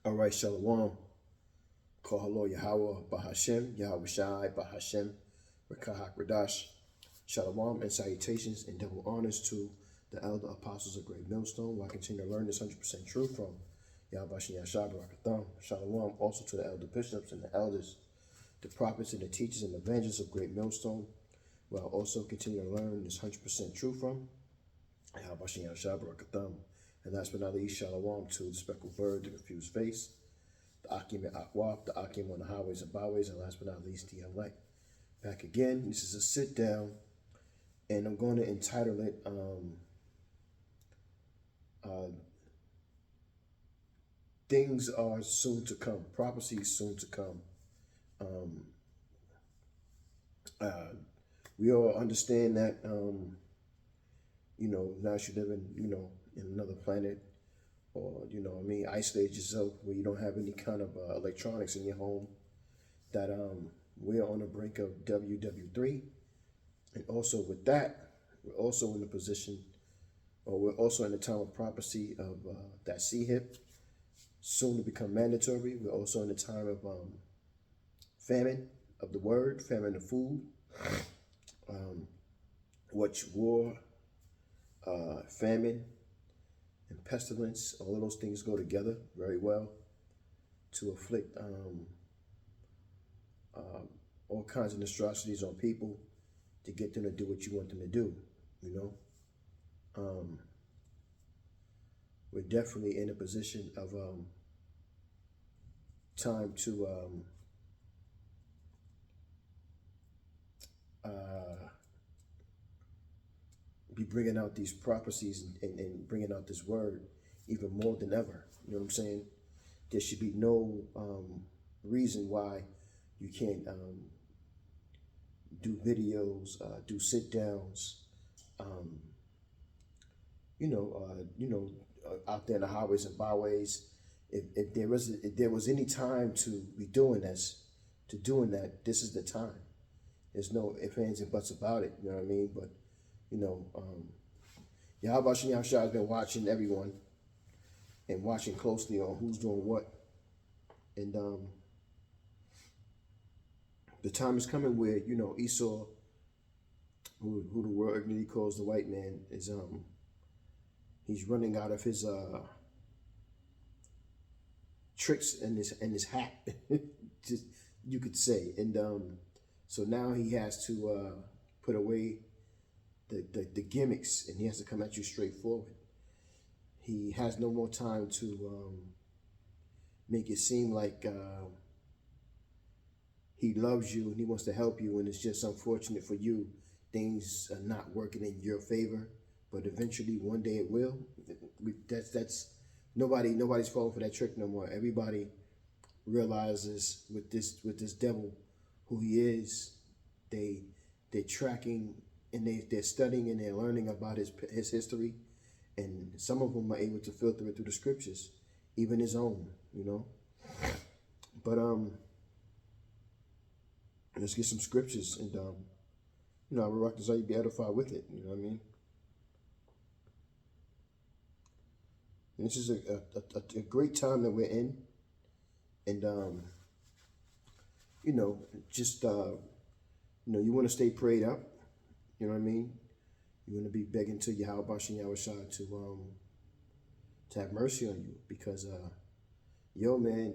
All right, Shalom. Kohalo Yahweh Bahashem, Yahweh Shai Bahashem, Rekahak Radash. Shalom and salutations and double honors to the elder apostles of Great Millstone, where I continue to learn this 100% truth from Yahweh Yashai Barakatham. Shalom also to the elder bishops and the elders, the prophets and the teachers and evangelists of Great Millstone, where I also continue to learn this 100% truth from Yahweh Yashai Barakatham. And last but not least, Shalom to the speckled bird, the confused face, the Akim and Akwaf, the Akim on the highways and byways, and last but not least, the elect. Back again. This is a sit down, and I'm going to entitle it Things Are Soon to Come, Prophecies Soon to Come. We all understand that, now you're living, in another planet, or, isolate yourself where you don't have any kind of electronics in your home, that we're on the brink of WW3. And also with that, we're also in the position, or we're also in the time of prophecy of that CHIP, soon to become mandatory. We're also in the time of famine of the word, famine of food, which war, famine, and pestilence, all of those things go together very well to afflict all kinds of atrocities on people to get them to do what you want them to do, We're definitely in a position of time to be bringing out these prophecies and bringing out this word even more than ever. You know what I'm saying? There should be no reason why you can't do videos, do sit downs, out there in the highways and byways. If there was any time to be doing this, this is the time. There's no ifs, ands, and buts about it. You know what I mean? But Yahweh Shem Shah has been watching everyone and watching closely on who's doing what, and the time is coming where Esau, who the world ignorantly calls the white man, is he's running out of his tricks in his hat, just you could say, and so now he has to put away the gimmicks, and he has to come at you straightforward. He has no more time to make it seem like he loves you and he wants to help you, and it's just unfortunate for you things are not working in your favor, but eventually one day it will. That's nobody's falling for that trick no more. Everybody realizes with this devil who he is. They're tracking, and they're studying, and they're learning about his history, and some of them are able to filter it through the scriptures, even his own, But let's get some scriptures, and I will rock this out, you be edified with it. You know what I mean? And this is a great time that we're in, and just you want to stay prayed up. You know what I mean? You want to be begging to Yahweh Shem Yahushua to have mercy on you, because man,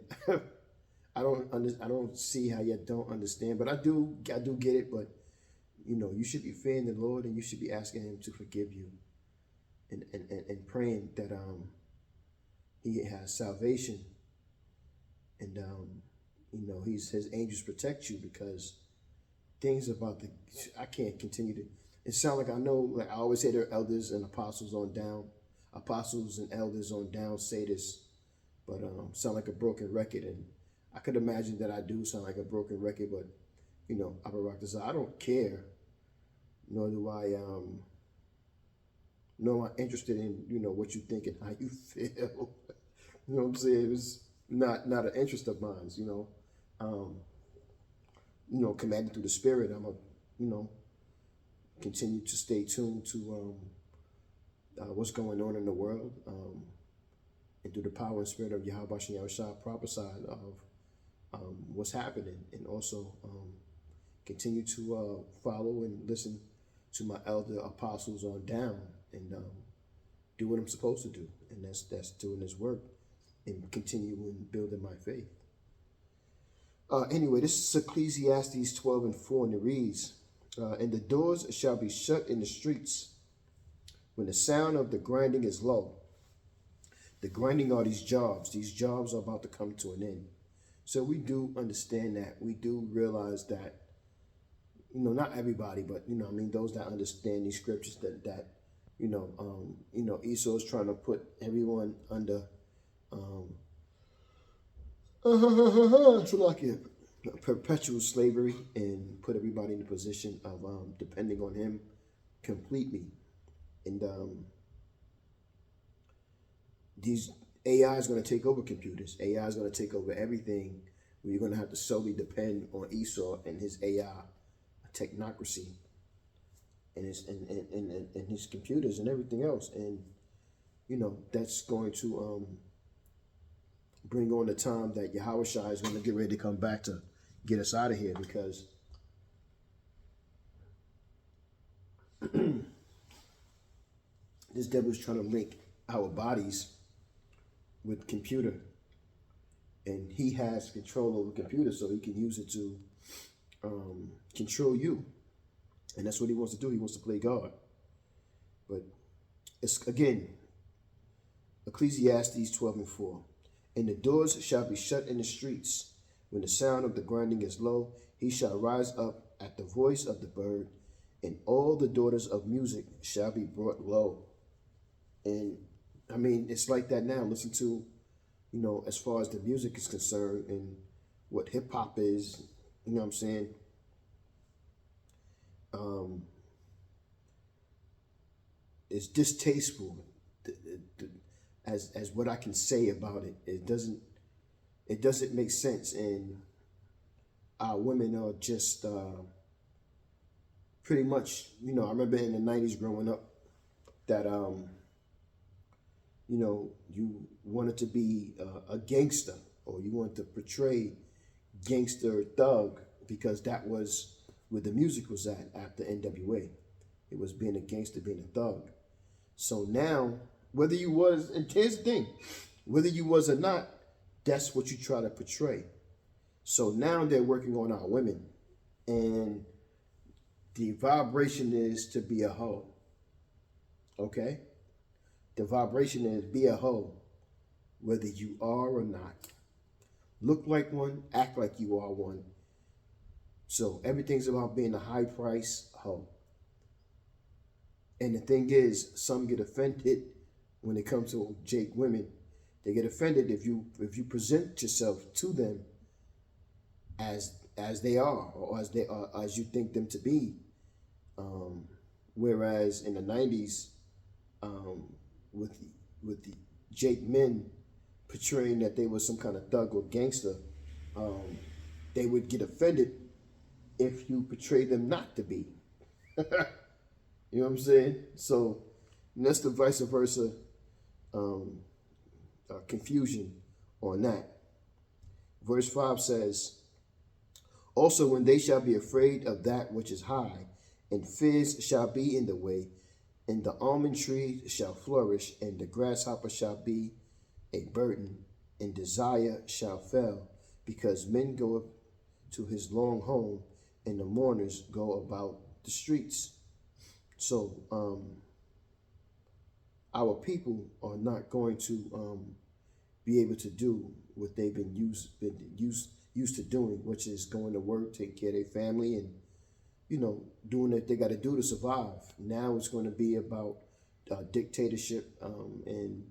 I don't see how you don't understand, but I do get it. But you should be fearing the Lord, and you should be asking Him to forgive you, and praying that He has salvation, and His angels protect you, because things about I can't continue to. It sounds like I know, like I always say, there are elders and apostles and elders on down say this, but sound like a broken record, and I could imagine that I do sound like a broken record, but I don't care, nor do I nor am I interested in what you think and how you feel. You know what I'm saying? It's not an interest of mine. Commanded through the Spirit, I'm a continue to stay tuned to what's going on in the world, and through the power and spirit of Yahweh Shem Yahushua prophesied of what's happening, and also continue to follow and listen to my elder apostles on down, and do what I'm supposed to do, and that's doing this work and continuing building my faith. Anyway, this is Ecclesiastes 12:4, and it reads, and the doors shall be shut in the streets when the sound of the grinding is low. The grinding are these jobs. These jobs are about to come to an end. So we do understand that. We do realize that, not everybody, but, those that understand these scriptures, that Esau is trying to put everyone under, perpetual slavery, and put everybody in the position of depending on him completely. And these AI is going to take over computers. AI is going to take over everything. You're going to have to solely depend on Esau and his AI technocracy, and his computers and everything else. And that's going to bring on the time that Yahweh Shai is going to get ready to come back to get us out of here, because this devil is trying to link our bodies with computer, and he has control over the computer, so he can use it to control you, and that's what he wants to do. He wants to play God. But it's, again, Ecclesiastes 12:4, and the doors shall be shut in the streets when the sound of the grinding is low. He shall rise up at the voice of the bird, and all the daughters of music shall be brought low. And it's like that now. Listen to, as far as the music is concerned, and what hip hop is, what I'm saying? It's distasteful, as what I can say about it. It doesn't make sense, and our women are just pretty much, I remember in the 90s growing up that you wanted to be a gangster, or you wanted to portray gangster thug, because that was where the music was at after NWA. It was being a gangster, being a thug. So now, whether you was, and here's the thing, whether you was or not, that's what you try to portray. So now they're working on our women, and the vibration is to be a hoe. Okay? The vibration is be a hoe, whether you are or not. Look like one, act like you are one. So everything's about being a high price hoe. And the thing is, some get offended when it comes to Jake women. They get offended if you present yourself to them as they are, or as you think them to be. Whereas in the 90s, with the Jake men portraying that they were some kind of thug or gangster, they would get offended if you portray them not to be. You know what I'm saying? So that's the vice versa confusion on that. Verse 5 says, also when they shall be afraid of that which is high, and fears shall be in the way, and the almond tree shall flourish, and the grasshopper shall be a burden, and desire shall fail, because men go up to his long home, and the mourners go about the streets. So our people are not going to be able to do what they've been used to doing, which is going to work, taking care of their family, and doing what they got to do to survive. Now it's going to be about dictatorship, and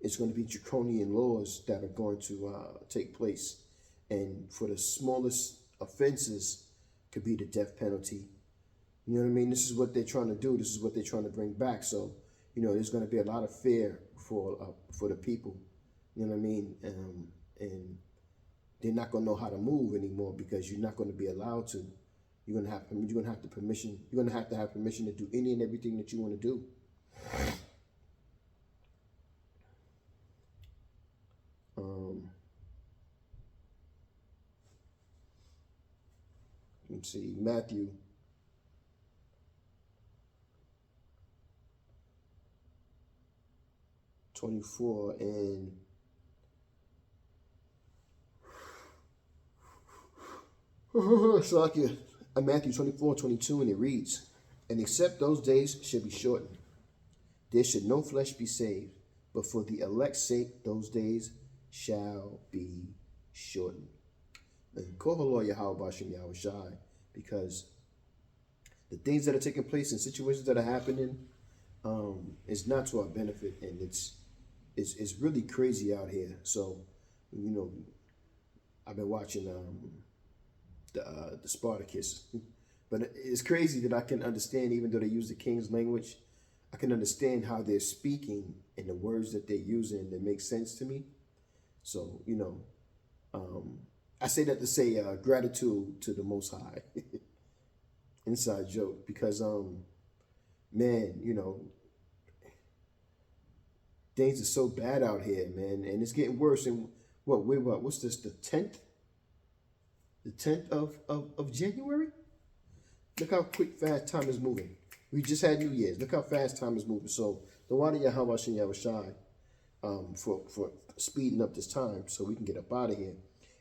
it's going to be draconian laws that are going to take place. And for the smallest offenses, could be the death penalty. You know what I mean? This is what they're trying to do. This is what they're trying to bring back. So, there's going to be a lot of fear for the people. You know what I mean? And they're not going to know how to move anymore, because you're not going to be allowed to. You're going to have permission. You're going to have permission to do any and everything that you want to do. see, Matthew 24 and so like Matthew 24:22, and it reads, and except those days should be shortened, there should no flesh be saved, but for the elect's sake those days shall be shortened. And call the Lord Yahweh Bashem Yahweh Shai, because the things that are taking place and situations that are happening is not to our benefit, and it's really crazy out here. So, you know, I've been watching the Spartacus, but it's crazy that I can understand, even though they use the King's language, I can understand how they're speaking and the words that they're using that make sense to me. So, you know, I say that to say gratitude to the Most High. Inside joke, because man, you know, things are so bad out here, man, and it's getting worse. And what's this, the 10th? The 10th of January? Look how quick, fast time is moving. We just had New Year's. Look how fast time is moving. So the water Yahweh Shem Yahweh Shai for speeding up this time so we can get up out of here.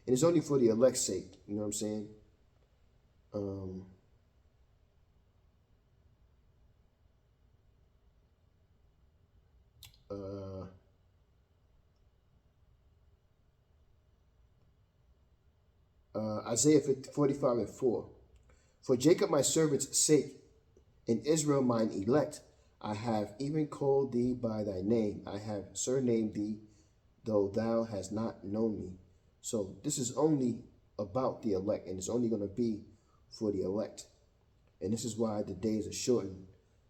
And it's only for the elect's sake. You know what I'm saying? Isaiah 45:4. For Jacob my servant's sake, and Israel mine elect, I have even called thee by thy name. I have surnamed thee, though thou hast not known me. So this is only about the elect, and it's only going to be for the elect. And this is why the days are shortened,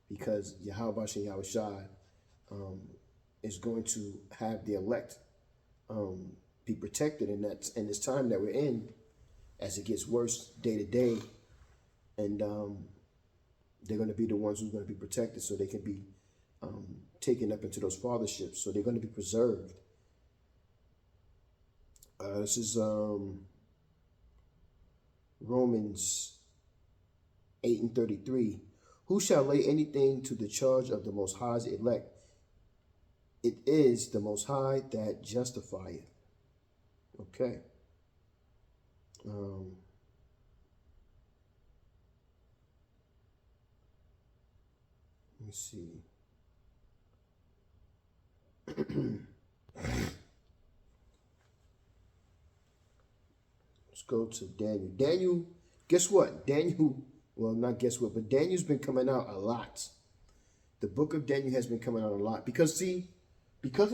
because Yahweh Shem Yahweh Shai is going to have the elect be protected in this time that we're in, as it gets worse day to day. And they're going to be the ones who's going to be protected, so they can be taken up into those fatherships. So they're going to be preserved. This is Romans 8:33. Who shall lay anything to the charge of the Most High's elect? It is the Most High that justifieth. Okay. Let me see. Let's go to Daniel. Daniel, guess what? Daniel, well, not guess what, but Daniel's been coming out a lot. The book of Daniel has been coming out a lot because of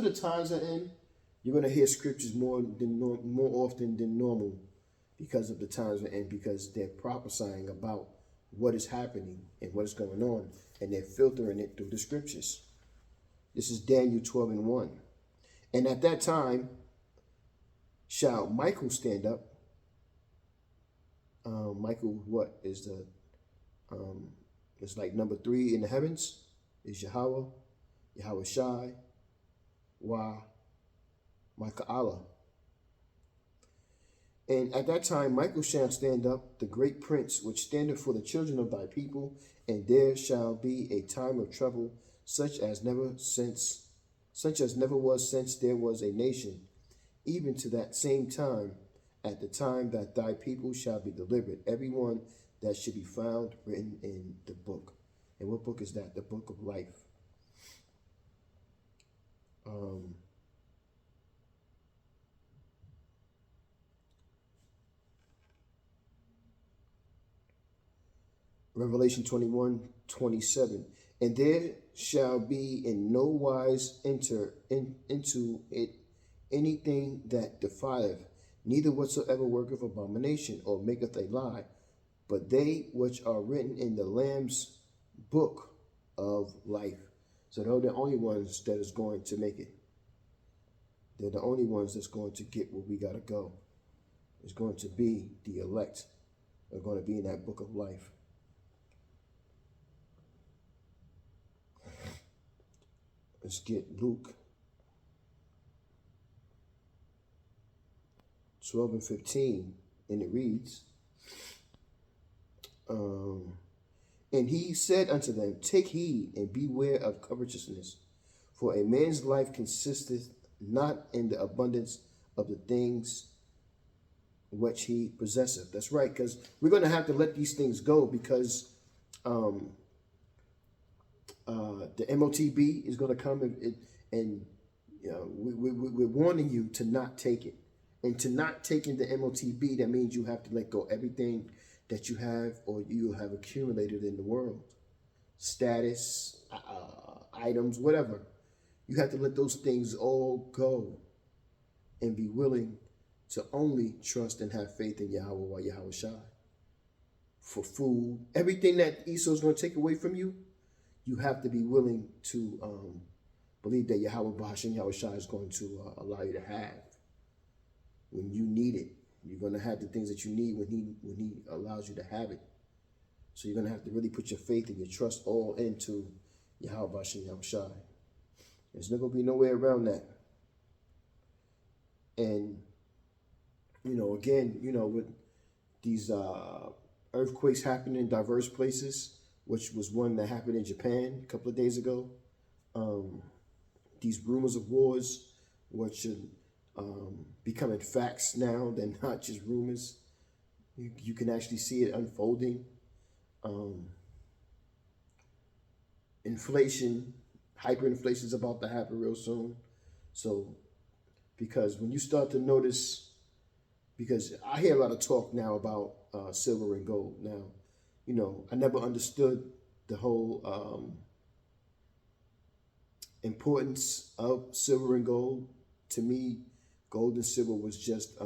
the times are in, you're going to hear scriptures more often than normal because of the times we're in, because they're prophesying about what is happening and what is going on, and they're filtering it through the scriptures. This is Daniel 12:1. And at that time shall Michael stand up. Michael, what is the it's like number 3 in the heavens is Yahweh Shai, Michael Allah. And at that time Michael shall stand up, the great prince, which standeth for the children of thy people, and there shall be a time of trouble, such as never was since there was a nation, even to that same time, at the time that thy people shall be delivered, every one that should be found written in the book. And what book is that? The book of life. Revelation 21:27. And there shall be in no wise enter into it anything that defileth, neither whatsoever worketh abomination or maketh a lie, but they which are written in the Lamb's book of life. So they're the only ones that is going to make it. They're the only ones that's going to get where we got to go. It's going to be the elect. They're going to be in that book of life. Let's get Luke 12:15, and it reads, Um, and he said unto them, take heed and beware of covetousness, for a man's life consisteth not in the abundance of the things which he possesseth. That's right, because we're going to have to let these things go, because um, the MOTB is going to come and you know, we're warning you to not take it. And to not taking the MOTB, that means you have to let go everything that you have or you have accumulated in the world. Status, items, whatever. You have to let those things all go and be willing to only trust and have faith in Yahweh or Yahweh Shai. For food, everything that Esau's going to take away from you, you have to be willing to believe that Yahweh Bahasham Yahweh Shai is going to allow you to have when you need it. You're going to have the things that you need when he allows you to have it. So you're going to have to really put your faith and your trust all into Yahweh Bahasham Yahweh Shai. There's not going to be no way around that. And, you know, again, you know, with these earthquakes happening in diverse places, which was one that happened in Japan a couple of days ago. These rumors of wars, which are becoming facts now. They're not just rumors. You can actually see it unfolding. Inflation, hyperinflation is about to happen real soon. So, because when you start to notice, because I hear a lot of talk now about silver and gold. Now, you know, I never understood the whole importance of silver and gold. To me, gold and silver was just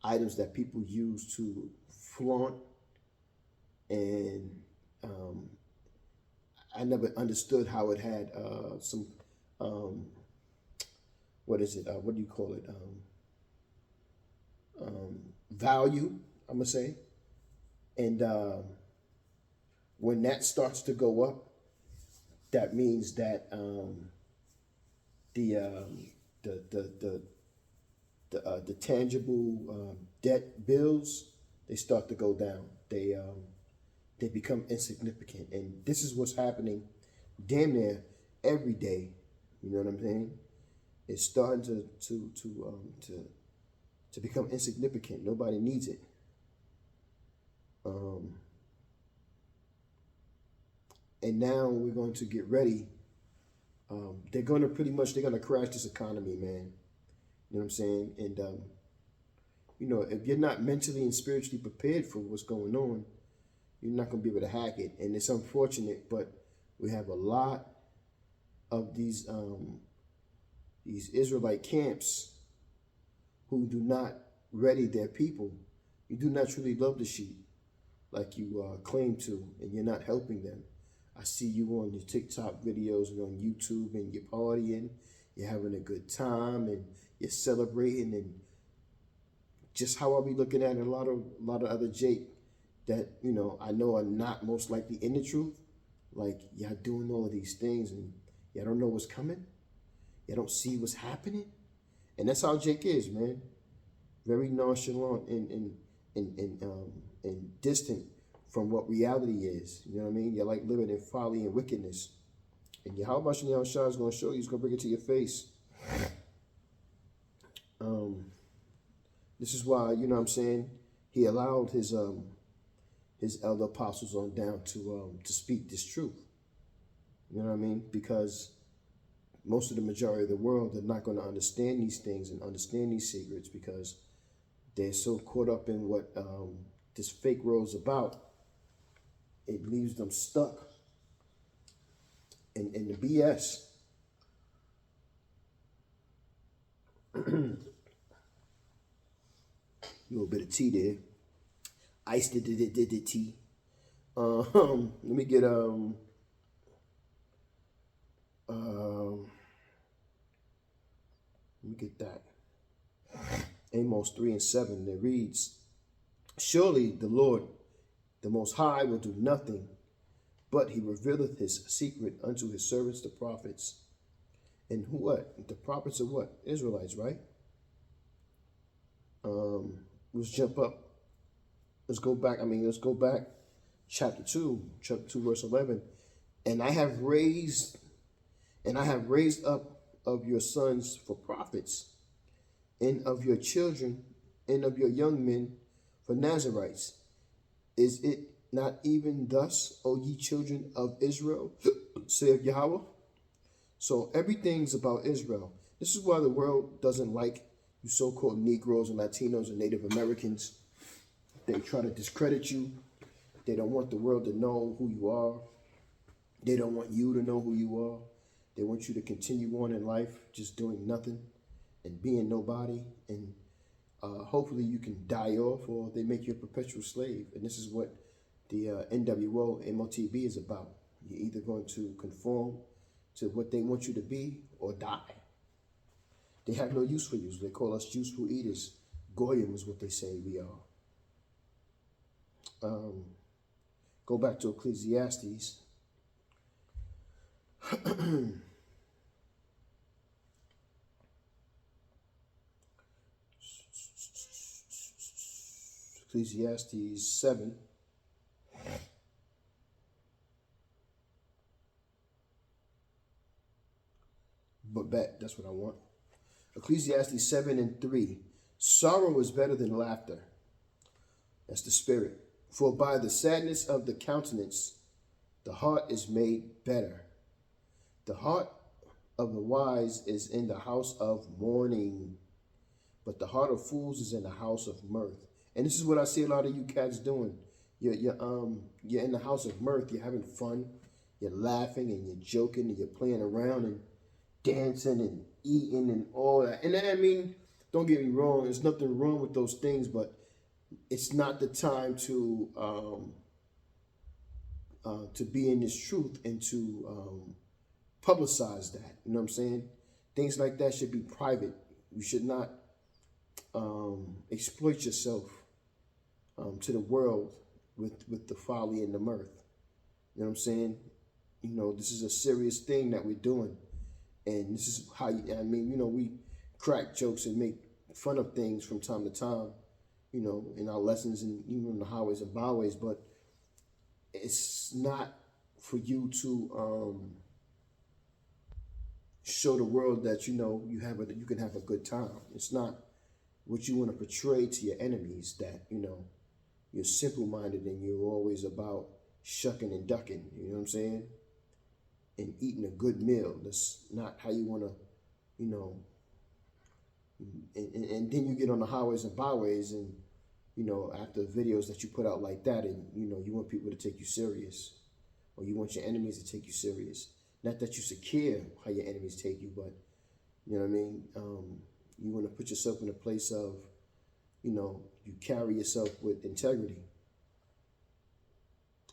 items that people use to flaunt, and I never understood how it had some what is it? What do you call it? Value, I'm gonna say. And when that starts to go up, that means that the tangible debt bills, they start to go down. They become insignificant, and this is what's happening damn near every day. You know what I'm saying? It's starting to become insignificant. Nobody needs it. And now we're going to get ready. They're going to crash this economy, man. You know what I'm saying? And, you know, if you're not mentally and spiritually prepared for what's going on, you're not going to be able to hack it. And it's unfortunate, but we have a lot of these Israelite camps who do not ready their people. You do not truly love the sheep like you claim to, and you're not helping them. I see you on your TikTok videos and on YouTube, and you're partying, you're having a good time, and you're celebrating, and just how are we looking at a lot of other Jake that, you know, I know are not most likely in the truth. Like, y'all doing all of these things, and y'all don't know what's coming. Y'all don't see what's happening. And that's how Jake is, man. Very nonchalant and distant from what reality is. You know what I mean? You're like living in folly and wickedness. And Yahweh Shai is going to show you. He's going to bring it to your face. This is why, you know what I'm saying, he allowed his elder apostles on down to speak this truth. You know what I mean? Because most of the majority of the world are not going to understand these things and understand these secrets, because they're so caught up in what this fake world is about. It leaves them stuck in the BS. A little bit of tea there. Iced the tea. Let me get that. Amos 3:7. It reads, surely the Lord, the Most High, will do nothing, but he revealeth his secret unto his servants, the prophets. And who what? The prophets are what? Israelites, right? Let's jump up let's go back. Let's go back. Chapter 2, verse 11. And I have raised up of your sons for prophets, and of your children and of your young men for Nazarites. Is it not even thus, O ye children of Israel, saith Yahweh? So everything's about Israel. This is why the world doesn't like you so-called Negroes and Latinos and Native Americans. They try to discredit you. They don't want the world to know who you are. They don't want you to know who you are. They want you to continue on in life just doing nothing and being nobody. And hopefully you can die off, or they make you a perpetual slave. And this is what the NWO, MOTB is about. You're either going to conform to what they want you to be or die. They have no use for you. So they call us useful eaters. Goyim is what they say we are. Go back to Ecclesiastes. Ecclesiastes 7. But back, that's what I want. Ecclesiastes 7:3. Sorrow is better than laughter. That's the spirit. For by the sadness of the countenance, the heart is made better. The heart of the wise is in the house of mourning, but the heart of fools is in the house of mirth. And this is what I see a lot of you cats doing. You're in the house of mirth. You're having fun. You're laughing and you're joking and you're playing around and dancing and eating and all that. And don't get me wrong. There's nothing wrong with those things, but it's not the time to be in this truth and to publicize that. You know what I'm saying? Things like that should be private. You should not exploit yourself to the world with the folly and the mirth. You know what I'm saying? This is a serious thing that we're doing. And this is how, we crack jokes and make fun of things from time to time, in our lessons and even in the highways and byways, but it's not for you to show the world that, you can have a good time. It's not what you want to portray to your enemies, that, you're simple-minded and you're always about shucking and ducking, you know what I'm saying? And eating a good meal. That's not how you want to, and then you get on the highways and byways and, after videos that you put out like that, and, you want people to take you serious, or you want your enemies to take you serious. Not that you should care how your enemies take you, but, you know what I mean? You want to put yourself in a place of, you carry yourself with integrity.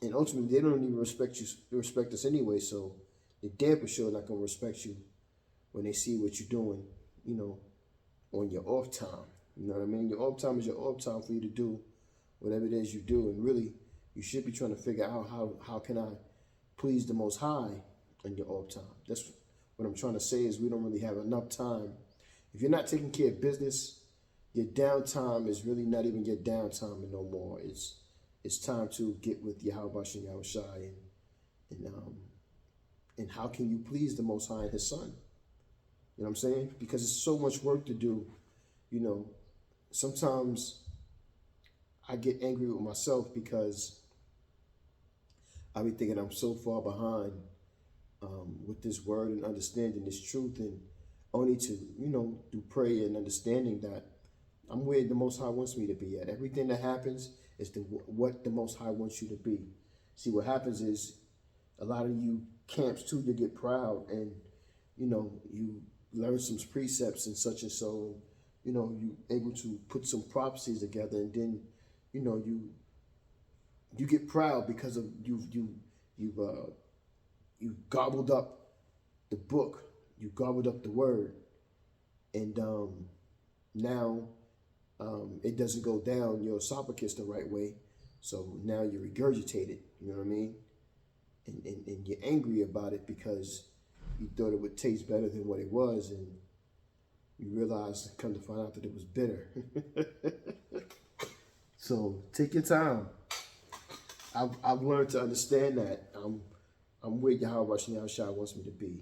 And ultimately, they don't even respect us anyway, so they're damn for sure not going to respect you when they see what you're doing, on your off time. You know what I mean? Your off time is your off time for you to do whatever it is you do. And really, you should be trying to figure out how can I please the Most High in your off time. That's what I'm trying to say, is we don't really have enough time. If you're not taking care of business, your downtime is really not even your downtime no more. It's time to get with Yahweh Shem Yahushai and how can you please the Most High and His Son? You know what I'm saying? Because it's so much work to do. Sometimes I get angry with myself because I be thinking I'm so far behind with this word and understanding this truth, and only to, do prayer and understanding that I'm where the Most High wants me to be at. Everything that happens is what the Most High wants you to be. See, what happens is a lot of you camps too, you get proud and, you learn some precepts and such and so, you able to put some prophecies together, and then, you get proud because of you've gobbled up the book, you gobbled up the word, and now it doesn't go down your esophagus the right way, so now you regurgitate it. You know what I mean? And you're angry about it because you thought it would taste better than what it was, and you realize, come to find out, that it was bitter. So take your time. I've learned to understand that I'm where Yahweh Shai wants me to be.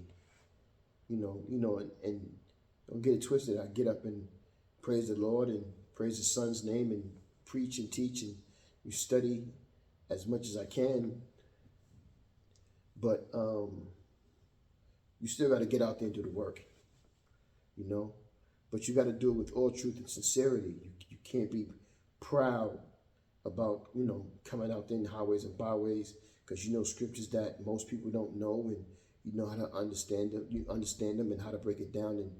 And don't get it twisted. I get up and praise the Lord and praise His Son's name and preach and teach and you study as much as I can. But you still got to get out there and do the work, But you got to do it with all truth and sincerity. You can't be proud about, coming out there in the highways and byways because you know scriptures that most people don't know and you know how to understand them. You understand them and how to break it down. And,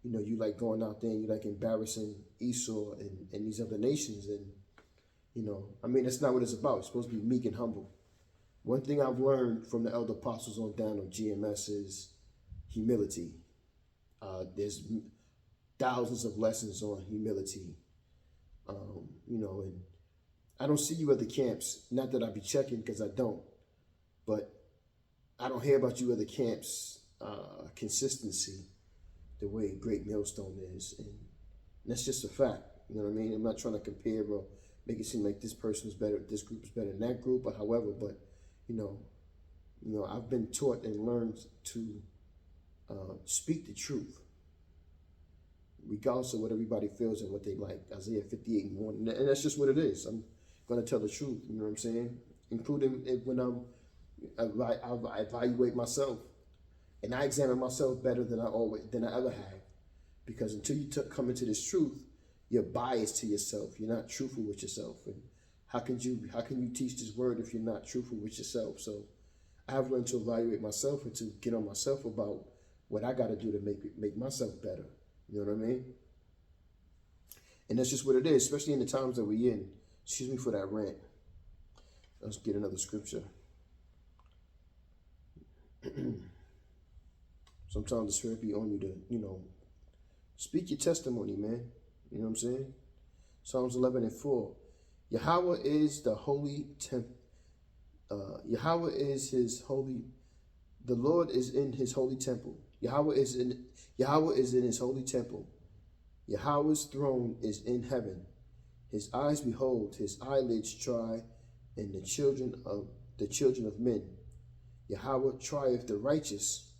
you like going out there and you like embarrassing Esau and these other nations. And, that's not what it's about. It's supposed to be meek and humble. One thing I've learned from the elder apostles on down on GMS is humility. There's thousands of lessons on humility, and I don't see you at the camps. Not that I be checking because I don't, but I don't hear about you at the camps consistency the way Great Millstone is, and that's just a fact. You know what I mean? I'm not trying to compare or make it seem like this person is better, this group is better than that group, or however. But I've been taught and learned to speak the truth, regardless of what everybody feels and what they like. Isaiah 58:1, and that's just what it is. I'm going to tell the truth. You know what I'm saying? Including when I evaluate myself, and I examine myself better than I ever have, because until you come into this truth, you're biased to yourself. You're not truthful with yourself, and how can you teach this word if you're not truthful with yourself? So I've learned to evaluate myself and to get on myself about what I got to do to make myself better. You know what I mean? And that's just what it is, especially in the times that we're in. Excuse me for that rant. Let's get another scripture. Sometimes the Spirit be on you to, speak your testimony, man. You know what I'm saying? Psalms 11:4. Yahweh is the holy temple. Yahweh is his holy. The Lord is in his holy temple. Yahweh is in his holy temple. Yahweh's throne is in heaven. His eyes behold, his eyelids try, and the children of men. Yahweh trieth the righteous,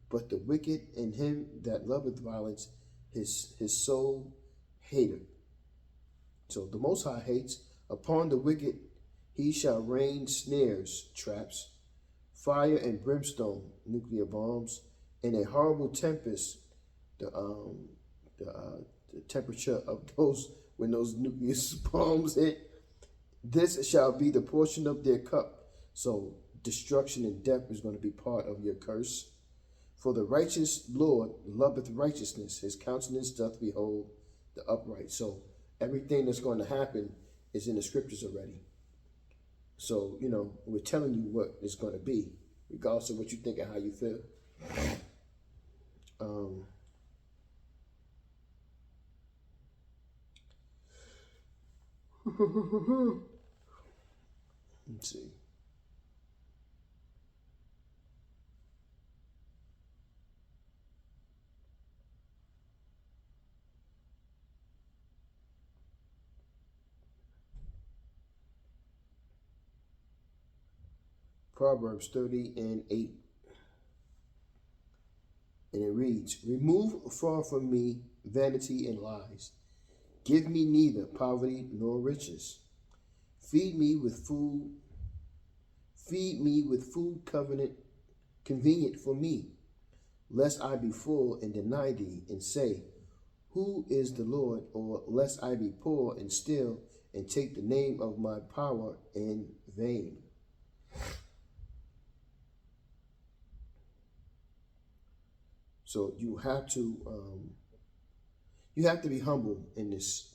but the wicked and him that loveth violence, his soul hateth. So the Most High hates. Upon the wicked he shall rain snares, traps, fire and brimstone, nuclear bombs, and a horrible tempest. The temperature of those when those nuclear bombs hit. This shall be the portion of their cup. So destruction and death is going to be part of your curse. For the righteous Lord loveth righteousness. His countenance doth behold the upright. So everything that's going to happen is in the scriptures already. So, we're telling you what it's going to be, regardless of what you think and how you feel. Let's see. Proverbs 30:8. And it reads, remove far from me vanity and lies. Give me neither poverty nor riches. Feed me with food convenient for me, lest I be full and deny thee, and say, who is the Lord? Or lest I be poor and steal, and take the name of my power in vain. So you have to be humble in this,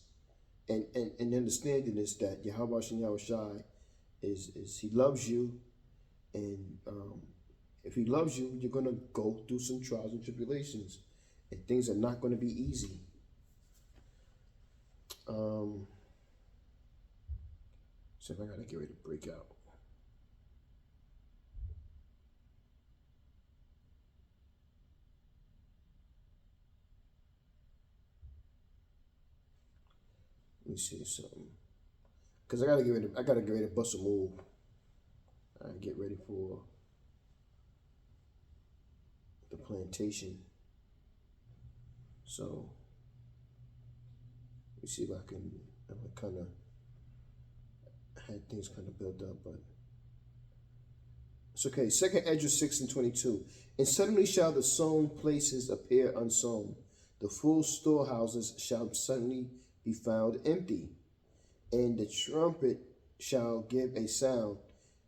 and understanding this, that Yahweh Shai is he loves you, and if he loves you, you're gonna go through some trials and tribulations, and things are not going to be easy. So I gotta get ready to break out. Let me see something. Cause I gotta get ready to bust a move. And get ready for the plantation. So we see if I can kind of had things kind of built up, but it's okay. Second Esdras 6:22. And suddenly shall the sown places appear unsown. The full storehouses shall suddenly be found empty. And the trumpet shall give a sound,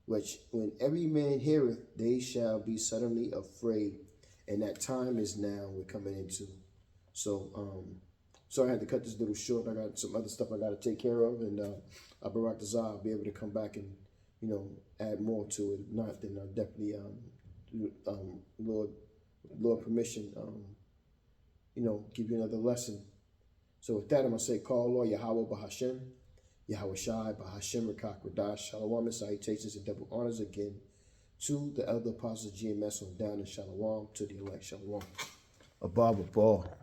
which when every man heareth, they shall be suddenly afraid. And that time is now we're coming into. So, sorry I had to cut this little short. I got some other stuff I got to take care of. And Barak Dazar, I'll be able to come back and, add more to it. If not, then I'll definitely, Lord permission, give you another lesson. So with that, I'm going to say, call Lord Yahweh Bahashem, Yahweh Shai, Bahashem, Rakak, Radash, Shalom, and salutations and double honors again to the elder apostles GMS on down in Shalom, to the elect Shalom. Abba, Abba.